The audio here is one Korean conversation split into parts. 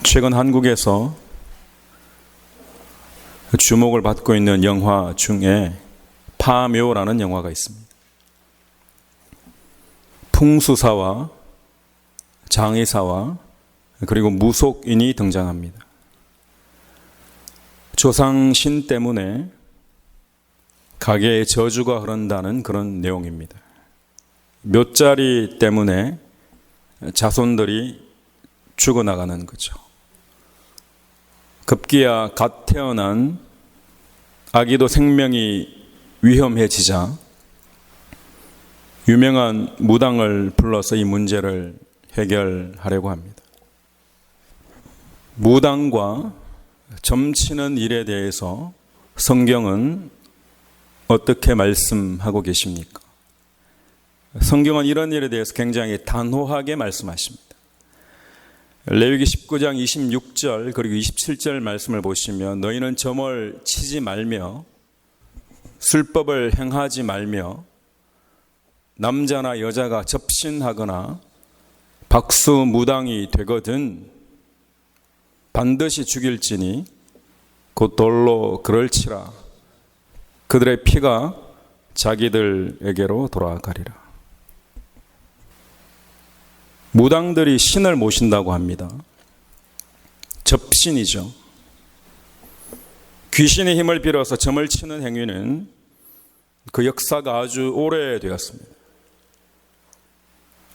최근 한국에서 주목을 받고 있는 영화 중에 파묘라는 영화가 있습니다. 풍수사와 장의사와 그리고 무속인이 등장합니다. 조상신 때문에 가게에 저주가 흐른다는 그런 내용입니다. 묘자리 때문에 자손들이 죽어나가는 거죠. 급기야 갓 태어난 아기도 생명이 위험해지자 유명한 무당을 불러서 이 문제를 해결하려고 합니다. 무당과 점치는 일에 대해서 성경은 어떻게 말씀하고 계십니까? 성경은 이런 일에 대해서 굉장히 단호하게 말씀하십니다. 레위기 19장 26절 그리고 27절 말씀을 보시면 너희는 점을 치지 말며 술법을 행하지 말며 남자나 여자가 접신하거나 박수무당이 되거든 반드시 죽일지니 곧 돌로 그를 치라. 그들의 피가 자기들에게로 돌아가리라. 무당들이 신을 모신다고 합니다. 접신이죠. 귀신의 힘을 빌어서 점을 치는 행위는 그 역사가 아주 오래되었습니다.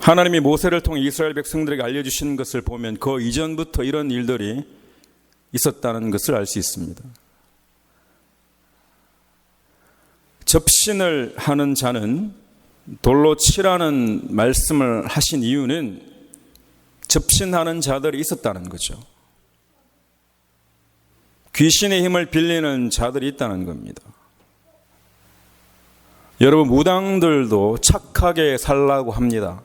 하나님이 모세를 통해 이스라엘 백성들에게 알려주신 것을 보면 그 이전부터 이런 일들이 있었다는 것을 알 수 있습니다. 접신을 하는 자는 돌로 치라는 말씀을 하신 이유는 접신하는 자들이 있었다는 거죠. 귀신의 힘을 빌리는 자들이 있다는 겁니다. 여러분, 무당들도 착하게 살라고 합니다.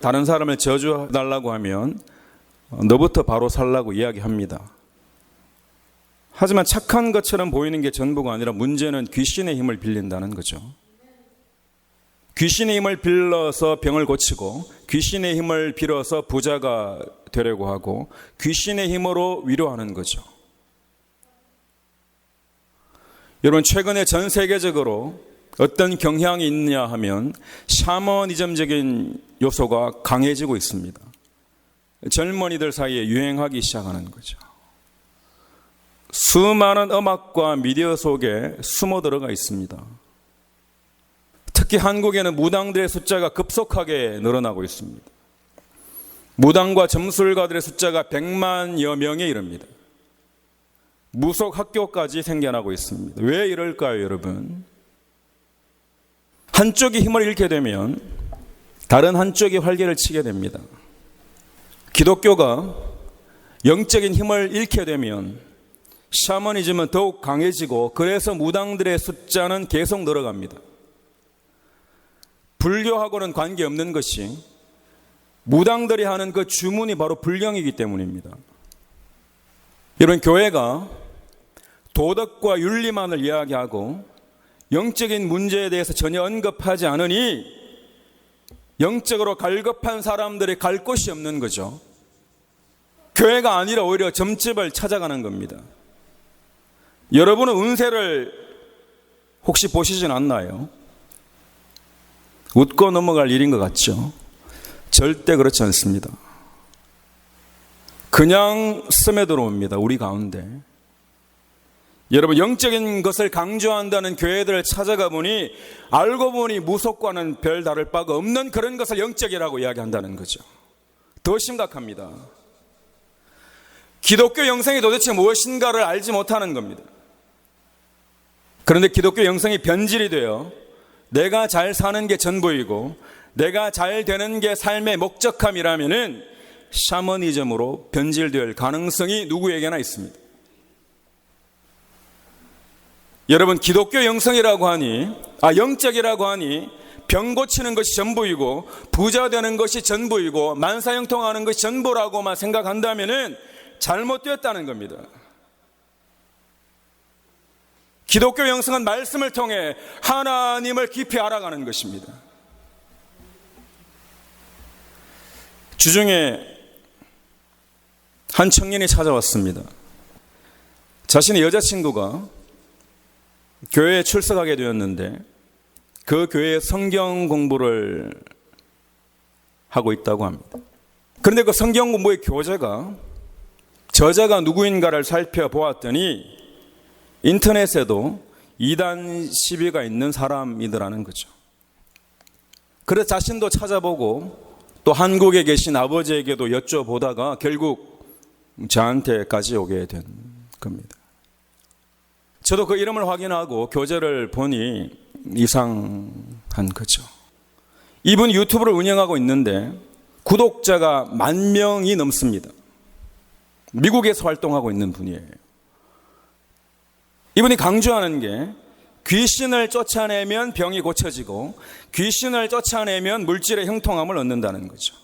다른 사람을 저주해달라고 하면 너부터 바로 살라고 이야기합니다. 하지만 착한 것처럼 보이는 게 전부가 아니라 문제는 귀신의 힘을 빌린다는 거죠. 귀신의 힘을 빌려서 병을 고치고 귀신의 힘을 빌어서 부자가 되려고 하고 귀신의 힘으로 위로하는 거죠. 여러분, 최근에 전 세계적으로 어떤 경향이 있느냐 하면 샤머니즘적인 요소가 강해지고 있습니다. 젊은이들 사이에 유행하기 시작하는 거죠. 수많은 음악과 미디어 속에 숨어 들어가 있습니다. 특히 한국에는 무당들의 숫자가 급속하게 늘어나고 있습니다. 무당과 점술가들의 숫자가 100만여 명에 이릅니다. 무속 학교까지 생겨나고 있습니다. 왜 이럴까요, 여러분? 한쪽이 힘을 잃게 되면 다른 한쪽이 활개를 치게 됩니다. 기독교가 영적인 힘을 잃게 되면 샤머니즘은 더욱 강해지고 그래서 무당들의 숫자는 계속 늘어갑니다. 불교하고는 관계없는 것이 무당들이 하는 그 주문이 바로 불경이기 때문입니다. 여러분, 교회가 도덕과 윤리만을 이야기하고 영적인 문제에 대해서 전혀 언급하지 않으니 영적으로 갈급한 사람들이 갈 곳이 없는 거죠. 교회가 아니라 오히려 점집을 찾아가는 겁니다. 여러분은 운세를 혹시 보시진 않나요? 웃고 넘어갈 일인 것 같죠? 절대 그렇지 않습니다. 그냥 스며들어옵니다, 우리 가운데. 여러분, 영적인 것을 강조한다는 교회들을 찾아가 보니 알고 보니 무속과는 별 다를 바가 없는 그런 것을 영적이라고 이야기한다는 거죠. 더 심각합니다. 기독교 영성이 도대체 무엇인가를 알지 못하는 겁니다. 그런데 기독교 영성이 변질이 되어 내가 잘 사는 게 전부이고 내가 잘 되는 게 삶의 목적함이라면은 샤머니즘으로 변질될 가능성이 누구에게나 있습니다. 여러분, 기독교 영성이라고 하니, 영적이라고 하니 병 고치는 것이 전부이고 부자 되는 것이 전부이고 만사형통하는 것이 전부라고만 생각한다면은 잘못되었다는 겁니다. 기독교 영성은 말씀을 통해 하나님을 깊이 알아가는 것입니다. 주중에 한 청년이 찾아왔습니다. 자신의 여자친구가 교회에 출석하게 되었는데 그 교회에 성경 공부를 하고 있다고 합니다. 그런데 그 성경 공부의 교재가 저자가 누구인가를 살펴보았더니 인터넷에도 이단 시비가 있는 사람이더라는 거죠. 그래서 자신도 찾아보고 또 한국에 계신 아버지에게도 여쭤보다가 결국 저한테까지 오게 된 겁니다. 저도 그 이름을 확인하고 교재를 보니 이상한 거죠. 이분이 유튜브를 운영하고 있는데 구독자가 10,000명이 넘습니다. 미국에서 활동하고 있는 분이에요. 이분이 강조하는 게 귀신을 쫓아내면 병이 고쳐지고 귀신을 쫓아내면 물질의 형통함을 얻는다는 거죠.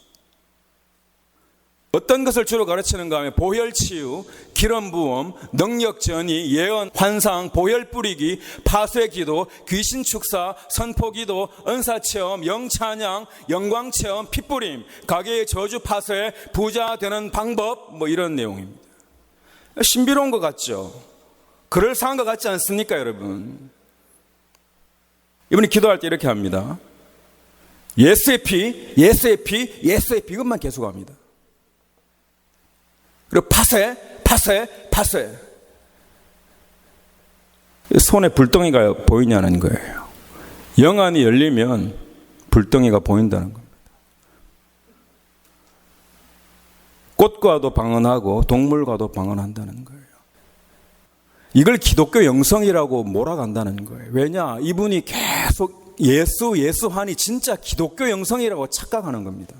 어떤 것을 주로 가르치는가 하면 보혈치유, 기름부음, 능력전이, 예언, 환상, 보혈 뿌리기, 파쇄기도, 귀신축사, 선포기도, 은사체험, 영찬양, 영광체험, 핏부림, 가게의 저주 파쇄, 부자 되는 방법, 이런 내용입니다. 신비로운 것 같죠? 그럴싸한 것 같지 않습니까, 여러분? 이분이 기도할 때 이렇게 합니다. 예수의 피, 예수의 피, 예수의 피, 이것만 계속합니다. 그리고 파쇄. 손에 불덩이가 보이냐는 거예요. 영안이 열리면 불덩이가 보인다는 겁니다. 꽃과도 방언하고 동물과도 방언한다는 거예요. 이걸 기독교 영성이라고 몰아간다는 거예요. 왜냐? 이분이 계속 예수 하니 진짜 기독교 영성이라고 착각하는 겁니다.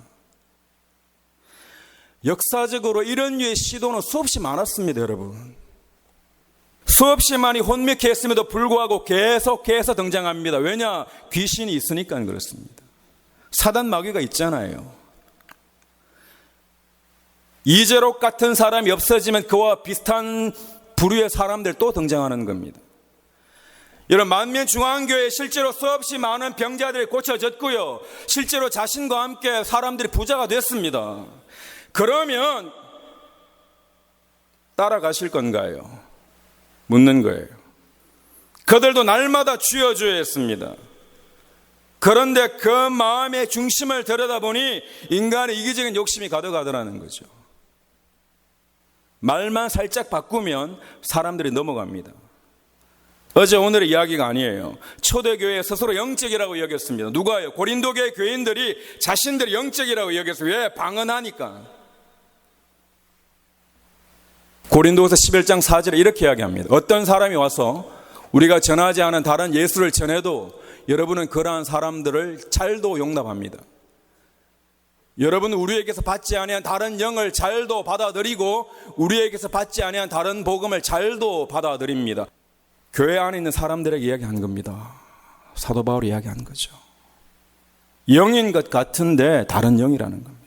역사적으로 이런 류의 시도는 수없이 많았습니다, 여러분. 수없이 많이 혼미케 했음에도 불구하고 계속해서 등장합니다. 왜냐? 귀신이 있으니까 그렇습니다. 사단 마귀가 있잖아요. 이재록 같은 사람이 없어지면 그와 비슷한 부류의 사람들 또 등장하는 겁니다. 여러분, 만면중앙교회에 실제로 수없이 많은 병자들이 고쳐졌고요. 실제로 자신과 함께 사람들이 부자가 됐습니다. 그러면 따라가실 건가요? 묻는 거예요. 그들도 날마다 주여 주여 했습니다. 그런데 그 마음의 중심을 들여다보니 인간의 이기적인 욕심이 가득하더라는 거죠. 말만 살짝 바꾸면 사람들이 넘어갑니다. 어제 오늘의 이야기가 아니에요. 초대교회 스스로 영적이라고 여겼습니다. 누가요? 고린도교회 교인들이 자신들이 영적이라고 여겼어요. 왜? 방언하니까. 고린도후서 11장 4절에 이렇게 이야기합니다. 어떤 사람이 와서 우리가 전하지 않은 다른 예수를 전해도 여러분은 그러한 사람들을 잘도 용납합니다. 여러분은 우리에게서 받지 아니한 다른 영을 잘도 받아들이고 우리에게서 받지 아니한 다른 복음을 잘도 받아들입니다. 교회 안에 있는 사람들에게 이야기한 겁니다. 사도 바울이 이야기한 거죠. 영인 것 같은데 다른 영이라는 겁니다.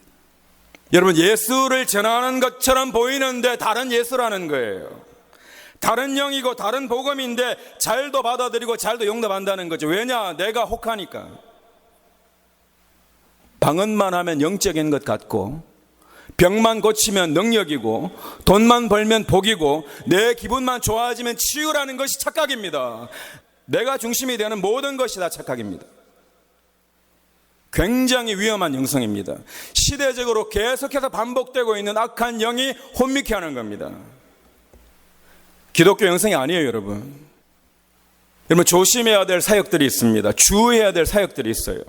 여러분, 예수를 전하는 것처럼 보이는데 다른 예수라는 거예요. 다른 영이고 다른 복음인데 잘도 받아들이고 잘도 용납한다는 거죠. 왜냐? 내가 혹하니까. 방언만 하면 영적인 것 같고 병만 고치면 능력이고 돈만 벌면 복이고 내 기분만 좋아지면 치유라는 것이 착각입니다. 내가 중심이 되는 모든 것이 다 착각입니다. 굉장히 위험한 영성입니다. 시대적으로 계속해서 반복되고 있는 악한 영이 혼미케 하는 겁니다. 기독교 영성이 아니에요, 여러분. 여러분, 조심해야 될 사역들이 있습니다. 주의해야 될 사역들이 있어요.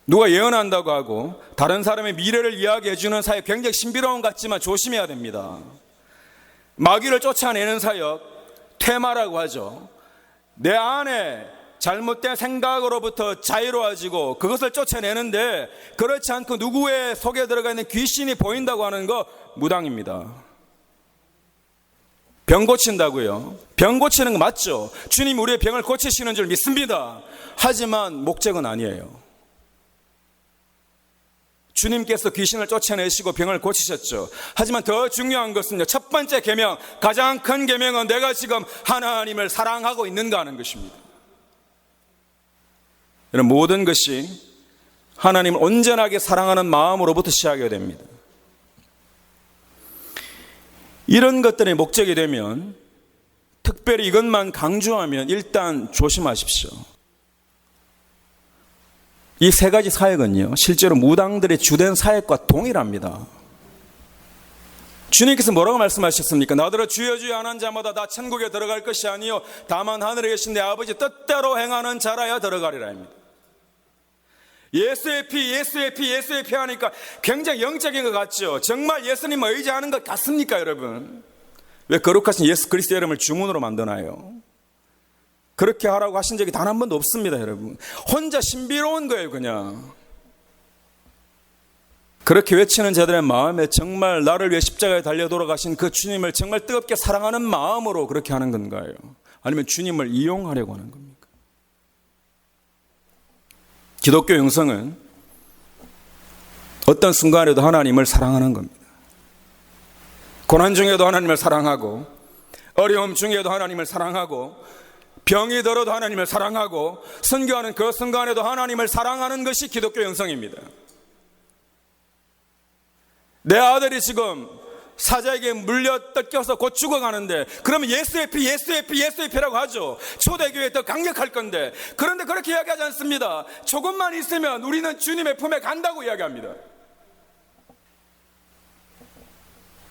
누가 예언한다고 하고 다른 사람의 미래를 이야기해 주는 사역, 굉장히 신비로운 것 같지만 조심해야 됩니다. 마귀를 쫓아내는 사역, 퇴마라고 하죠. 내 안에 잘못된 생각으로부터 자유로워지고 그것을 쫓아내는데 그렇지 않고 누구의 속에 들어가 있는 귀신이 보인다고 하는 거 무당입니다. 병 고친다고요? 병 고치는 거 맞죠? 주님 우리의 병을 고치시는 줄 믿습니다. 하지만 목적은 아니에요. 주님께서 귀신을 쫓아내시고 병을 고치셨죠. 하지만 더 중요한 것은요, 첫 번째 계명, 가장 큰 계명은 내가 지금 하나님을 사랑하고 있는가 하는 것입니다. 여러분, 모든 것이 하나님을 온전하게 사랑하는 마음으로부터 시작해야 됩니다. 이런 것들이 목적이 되면, 특별히 이것만 강조하면 일단 조심하십시오. 이 세 가지 사역은요, 실제로 무당들의 주된 사역과 동일합니다. 주님께서 뭐라고 말씀하셨습니까? 나더러 주여 주여 하는 자마다 다 천국에 들어갈 것이 아니요 다만 하늘에 계신 내 아버지 뜻대로 행하는 자라야 들어가리라 합니다. 예수의 피, 예수의 피, 예수의 피 하니까 굉장히 영적인 것 같죠? 정말 예수님을 의지하는 것 같습니까, 여러분? 왜 거룩하신 예수 그리스도의 이름을 주문으로 만드나요? 그렇게 하라고 하신 적이 단 한 번도 없습니다, 여러분. 혼자 신비로운 거예요, 그냥. 그렇게 외치는 자들의 마음에 정말 나를 위해 십자가에 달려 돌아가신 그 주님을 정말 뜨겁게 사랑하는 마음으로 그렇게 하는 건가요? 아니면 주님을 이용하려고 하는 겁니까? 기독교 영성은 어떤 순간에도 하나님을 사랑하는 겁니다. 고난 중에도 하나님을 사랑하고, 어려움 중에도 하나님을 사랑하고, 병이 들어도 하나님을 사랑하고, 선교하는 그 순간에도 하나님을 사랑하는 것이 기독교 영성입니다. 내 아들이 지금 사자에게 물려 뜯겨서 곧 죽어가는데, 그러면 예수의 피, 예수의 피, 예수의 피라고 하죠. 초대교회 더 강력할 건데. 그런데 그렇게 이야기하지 않습니다. 조금만 있으면 우리는 주님의 품에 간다고 이야기합니다.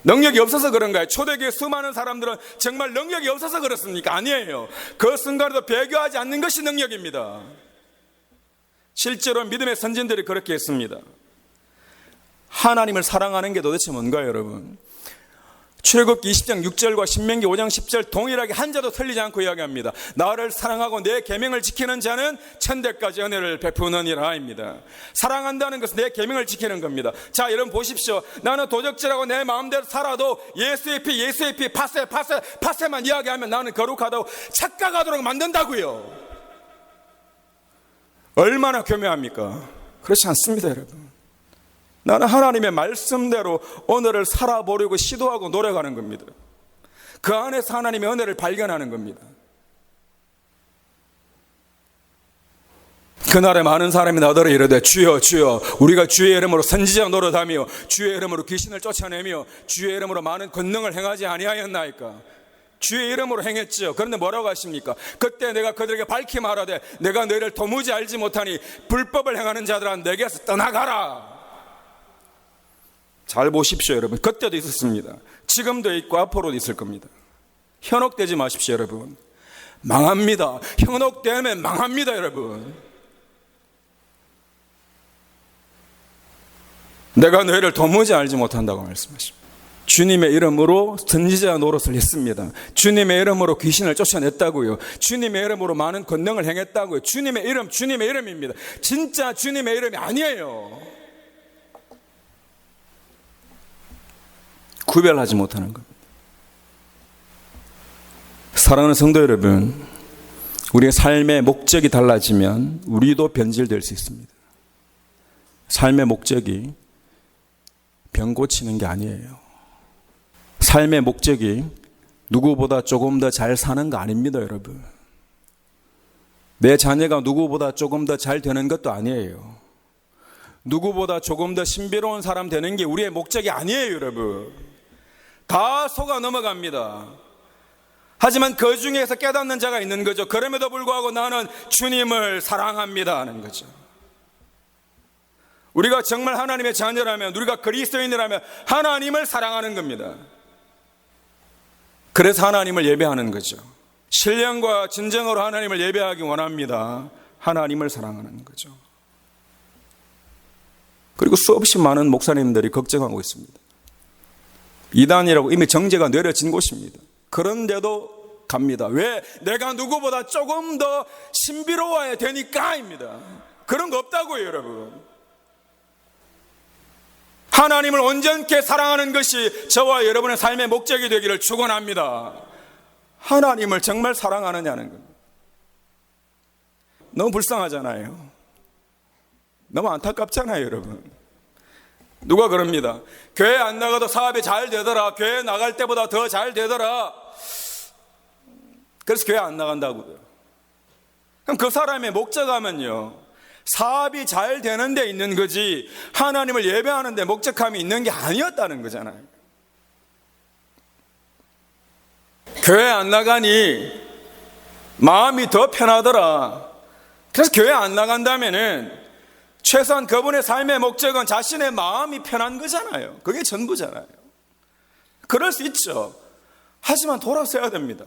능력이 없어서 그런가요? 초대교회 수많은 사람들은 정말 능력이 없어서 그렇습니까? 아니에요. 그 순간에도 배교하지 않는 것이 능력입니다. 실제로 믿음의 선진들이 그렇게 했습니다. 하나님을 사랑하는 게 도대체 뭔가요, 여러분? 출애굽기 20장 6절과 신명기 5장 10절 동일하게 한자도 틀리지 않고 이야기합니다. 나를 사랑하고 내 계명을 지키는 자는 천대까지 은혜를 베푸느니라 입니다. 사랑한다는 것은 내 계명을 지키는 겁니다. 자, 여러분 보십시오. 나는 도적질하고 내 마음대로 살아도 예수의 피, 예수의 피, 파세만 이야기하면 나는 거룩하다고 착각하도록 만든다고요. 얼마나 교묘합니까? 그렇지 않습니다, 여러분. 나는 하나님의 말씀대로 오늘을 살아보려고 시도하고 노력하는 겁니다. 그 안에서 하나님의 은혜를 발견하는 겁니다. 그날에 많은 사람이 나더러 이르되 주여 주여 우리가 주의 이름으로 선지자 노릇하며 주의 이름으로 귀신을 쫓아내며 주의 이름으로 많은 권능을 행하지 아니하였나이까. 주의 이름으로 행했지요. 그런데 뭐라고 하십니까? 그때 내가 그들에게 밝히 말하되 내가 너희를 도무지 알지 못하니 불법을 행하는 자들아 내게서 떠나가라. 잘 보십시오, 여러분. 그때도 있었습니다. 지금도 있고 앞으로도 있을 겁니다. 현혹되지 마십시오, 여러분. 망합니다. 현혹되면 망합니다, 여러분. 내가 너희를 도무지 알지 못한다고 말씀하십니다. 주님의 이름으로 선지자 노릇을 했습니다. 주님의 이름으로 귀신을 쫓아냈다고요. 주님의 이름으로 많은 권능을 행했다고요. 주님의 이름입니다. 진짜 주님의 이름이 아니에요. 구별하지 못하는 겁니다. 사랑하는 성도 여러분, 우리의 삶의 목적이 달라지면 우리도 변질될 수 있습니다. 삶의 목적이 병 고치는 게 아니에요. 삶의 목적이 누구보다 조금 더 잘 사는 거 아닙니다, 여러분. 내 자녀가 누구보다 조금 더 잘 되는 것도 아니에요. 누구보다 조금 더 신비로운 사람 되는 게 우리의 목적이 아니에요, 여러분. 다 속아 넘어갑니다. 하지만 그 중에서 깨닫는 자가 있는 거죠. 그럼에도 불구하고 나는 주님을 사랑합니다 하는 거죠. 우리가 정말 하나님의 자녀라면, 우리가 그리스도인이라면 하나님을 사랑하는 겁니다. 그래서 하나님을 예배하는 거죠. 신령과 진정으로 하나님을 예배하기 원합니다. 하나님을 사랑하는 거죠. 그리고 수없이 많은 목사님들이 걱정하고 있습니다. 이단이라고 이미 정죄가 내려진 곳입니다. 그런데도 갑니다. 왜? 내가 누구보다 조금 더 신비로워야 되니까입니다. 그런 거 없다고요, 여러분. 하나님을 온전케 사랑하는 것이 저와 여러분의 삶의 목적이 되기를 축원합니다. 하나님을 정말 사랑하느냐는 겁니다. 너무 불쌍하잖아요. 너무 안타깝잖아요, 여러분. 누가 그럽니다. 교회 안 나가도 사업이 잘 되더라. 교회 나갈 때보다 더 잘 되더라. 그래서 교회 안 나간다고요. 그럼 그 사람의 목적하면요, 사업이 잘 되는 데 있는 거지 하나님을 예배하는 데 목적함이 있는 게 아니었다는 거잖아요. 교회 안 나가니 마음이 더 편하더라. 그래서 교회 안 나간다면은 최소한 그분의 삶의 목적은 자신의 마음이 편한 거잖아요. 그게 전부잖아요. 그럴 수 있죠. 하지만 돌아서야 됩니다.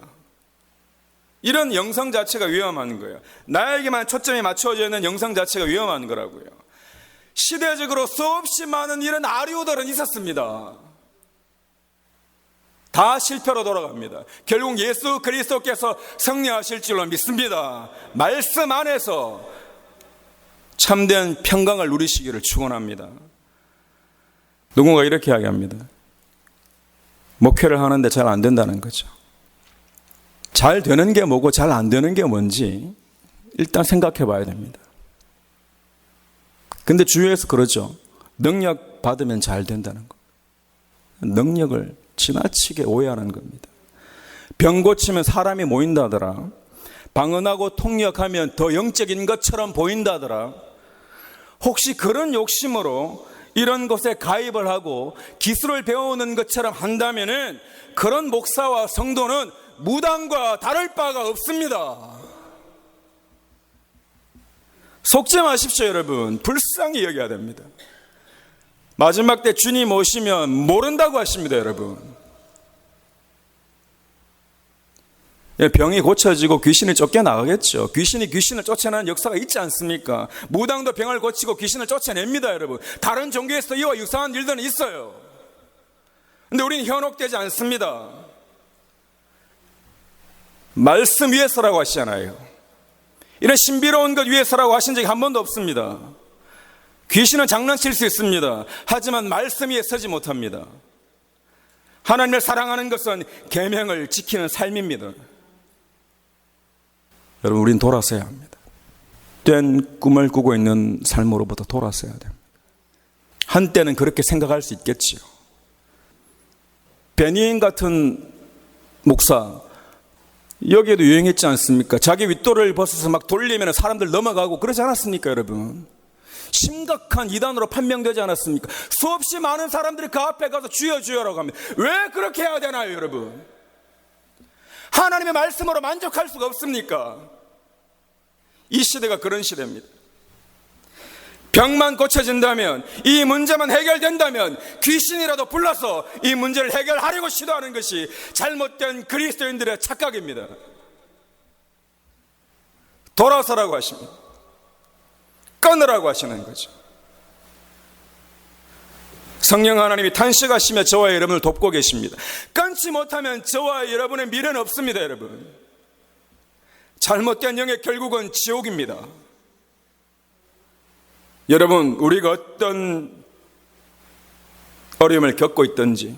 이런 영성 자체가 위험한 거예요. 나에게만 초점이 맞춰져 있는 영성 자체가 위험한 거라고요. 시대적으로 수없이 많은 이런 아류들은 있었습니다. 다 실패로 돌아갑니다. 결국 예수 그리스도께서 승리하실 줄로 믿습니다. 말씀 안에서 참된 평강을 누리시기를 축원합니다. 누군가 이렇게 이야기합니다. 목회를 하는데 잘 안 된다는 거죠. 잘 되는 게 뭐고 잘 안 되는 게 뭔지 일단 생각해 봐야 됩니다. 근데 주위에서 그러죠. 능력 받으면 잘 된다는 거. 능력을 지나치게 오해하는 겁니다. 병 고치면 사람이 모인다더라. 방언하고 통역하면 더 영적인 것처럼 보인다더라. 혹시 그런 욕심으로 이런 곳에 가입을 하고 기술을 배우는 것처럼 한다면은 그런 목사와 성도는 무당과 다를 바가 없습니다. 속지 마십시오, 여러분. 불쌍히 여겨야 됩니다. 마지막 때 주님 오시면 모른다고 하십니다, 여러분. 병이 고쳐지고 귀신이 쫓겨나가겠죠. 귀신이 귀신을 쫓아내는 역사가 있지 않습니까? 무당도 병을 고치고 귀신을 쫓아냅니다, 여러분. 다른 종교에서 이와 유사한 일들은 있어요. 근데 우리는 현혹되지 않습니다. 말씀 위에서라고 하시잖아요. 이런 신비로운 것 위에서라고 하신 적이 한 번도 없습니다. 귀신은 장난칠 수 있습니다. 하지만 말씀 위에 서지 못합니다. 하나님을 사랑하는 것은 계명을 지키는 삶입니다. 여러분, 우린 돌아서야 합니다. 된 꿈을 꾸고 있는 삶으로부터 돌아서야 됩니다. 한때는 그렇게 생각할 수 있겠지요. 베니인 같은 목사, 여기에도 유행했지 않습니까? 자기 윗도를 벗어서 막 돌리면 사람들 넘어가고 그러지 않았습니까, 여러분? 심각한 이단으로 판명되지 않았습니까? 수없이 많은 사람들이 그 앞에 가서 주여 주여라고 합니다. 왜 그렇게 해야 되나요, 여러분? 하나님의 말씀으로 만족할 수가 없습니까? 이 시대가 그런 시대입니다. 병만 고쳐진다면, 이 문제만 해결된다면 귀신이라도 불러서 이 문제를 해결하려고 시도하는 것이 잘못된 그리스도인들의 착각입니다. 돌아서라고 하십니다. 끊으라고 하시는 거죠. 성령 하나님이 탄식하시며 저와 여러분을 돕고 계십니다. 끊지 못하면 저와 여러분의 미래는 없습니다, 여러분. 잘못된 영의 결국은 지옥입니다. 여러분, 우리가 어떤 어려움을 겪고 있든지,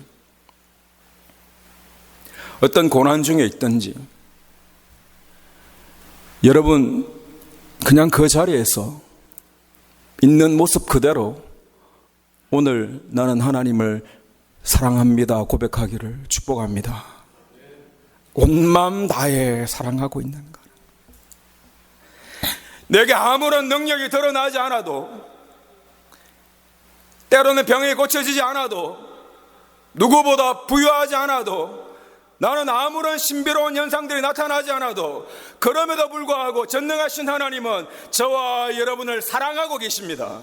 어떤 고난 중에 있든지, 여러분 그냥 그 자리에서 있는 모습 그대로 오늘 나는 하나님을 사랑합니다 고백하기를 축복합니다. 온 마음 다해 사랑하고 있는 것. 내게 아무런 능력이 드러나지 않아도, 때로는 병이 고쳐지지 않아도, 누구보다 부유하지 않아도, 나는 아무런 신비로운 현상들이 나타나지 않아도, 그럼에도 불구하고 전능하신 하나님은 저와 여러분을 사랑하고 계십니다.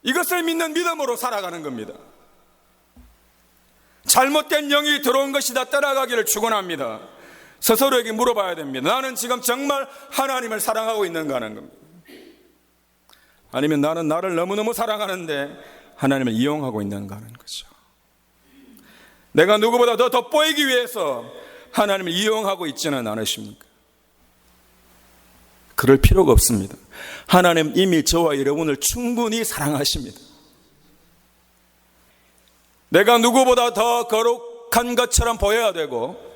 이것을 믿는 믿음으로 살아가는 겁니다. 잘못된 영이 들어온 것이다 따라가기를 축원합니다. 스스로에게 물어봐야 됩니다. 나는 지금 정말 하나님을 사랑하고 있는가 하는 겁니다. 아니면 나는 나를 너무너무 사랑하는데 하나님을 이용하고 있는가 하는 거죠. 내가 누구보다 더 돋보이기 위해서 하나님을 이용하고 있지는 않으십니까? 그럴 필요가 없습니다. 하나님 이미 저와 여러분을 충분히 사랑하십니다. 내가 누구보다 더 거룩한 것처럼 보여야 되고,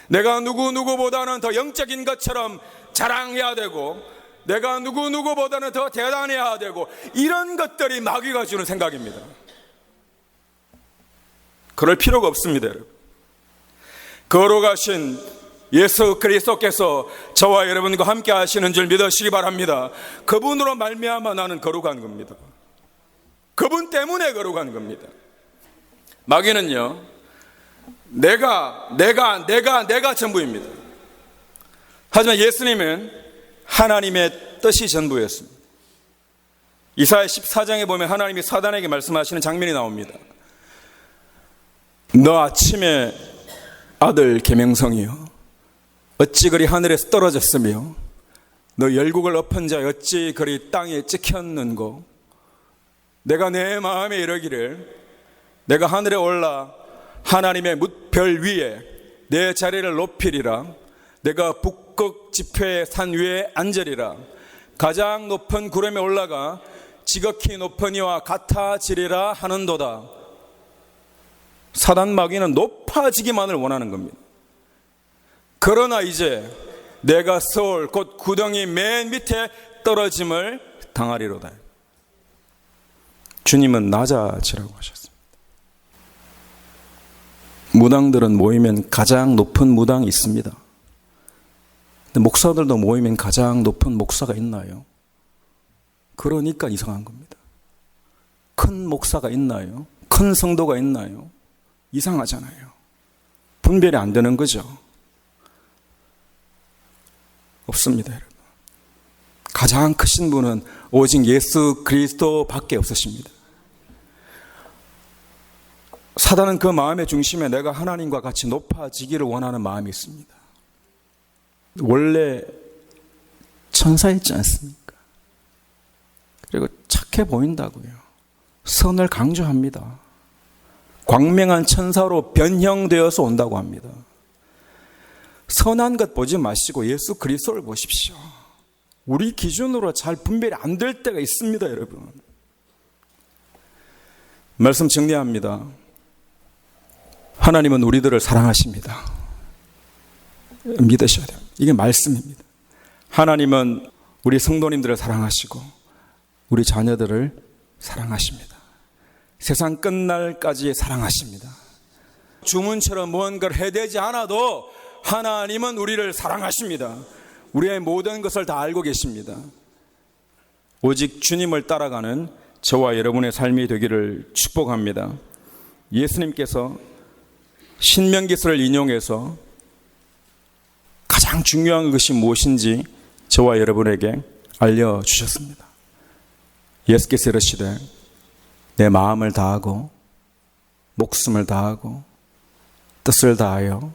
내가 누구보다는 더 영적인 것처럼 자랑해야 되고, 내가 누구보다는 더 대단해야 되고, 이런 것들이 마귀가 주는 생각입니다. 그럴 필요가 없습니다, 여러분. 거룩하신 예수 그리스도께서 저와 여러분과 함께 하시는 줄 믿으시기 바랍니다. 그분으로 말미암아 나는 거룩한 겁니다. 그분 때문에 거룩한 겁니다. 마귀는요, 내가 전부입니다. 하지만 예수님은 하나님의 뜻이 전부였습니다. 이사야 14장에 보면 하나님이 사단에게 말씀하시는 장면이 나옵니다. 너 아침에 아들 계명성이여 어찌 그리 하늘에서 떨어졌으며 너 열국을 엎은 자 어찌 그리 땅에 찍혔는고 내가 내 마음에 이르기를 내가 하늘에 올라 하나님의 뭇별 위에 내 자리를 높이리라 내가 북극 지폐의 산 위에 앉으리라 가장 높은 구름에 올라가 지극히 높은 이와 같아지리라 하는도다. 사단 마귀는 높아지기만을 원하는 겁니다. 그러나 이제 내가 서울 곧 구덩이 맨 밑에 떨어짐을 당하리로다. 주님은 낮아지라고 하셨습니다. 무당들은 모이면 가장 높은 무당이 있습니다. 근데 목사들도 모이면 가장 높은 목사가 있나요? 그러니까 이상한 겁니다. 큰 목사가 있나요? 큰 성도가 있나요? 이상하잖아요. 분별이 안 되는 거죠. 없습니다, 여러분. 가장 크신 분은 오직 예수 그리스도밖에 없으십니다. 사단은 그 마음의 중심에 내가 하나님과 같이 높아지기를 원하는 마음이 있습니다. 원래 천사였지 않습니까? 그리고 착해 보인다고요. 선을 강조합니다. 광명한 천사로 변형되어서 온다고 합니다. 선한 것 보지 마시고 예수 그리스도를 보십시오. 우리 기준으로 잘 분별이 안 될 때가 있습니다, 여러분. 말씀 정리합니다. 하나님은 우리들을 사랑하십니다. 믿으셔야 돼요. 이게 말씀입니다. 하나님은 우리 성도님들을 사랑하시고 우리 자녀들을 사랑하십니다. 세상 끝날까지 사랑하십니다. 주문처럼 무언가를 해대지 않아도 하나님은 우리를 사랑하십니다. 우리의 모든 것을 다 알고 계십니다. 오직 주님을 따라가는 저와 여러분의 삶이 되기를 축복합니다. 예수님께서 신명기서를 인용해서 가장 중요한 것이 무엇인지 저와 여러분에게 알려주셨습니다. 예수께서 이르시되 내 마음을 다하고 목숨을 다하고 뜻을 다하여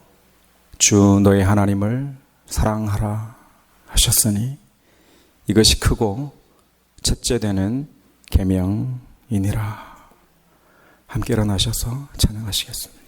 주 너의 하나님을 사랑하라 하셨으니 이것이 크고 첫째 되는 계명이니라. 함께 일어나셔서 찬양하시겠습니다.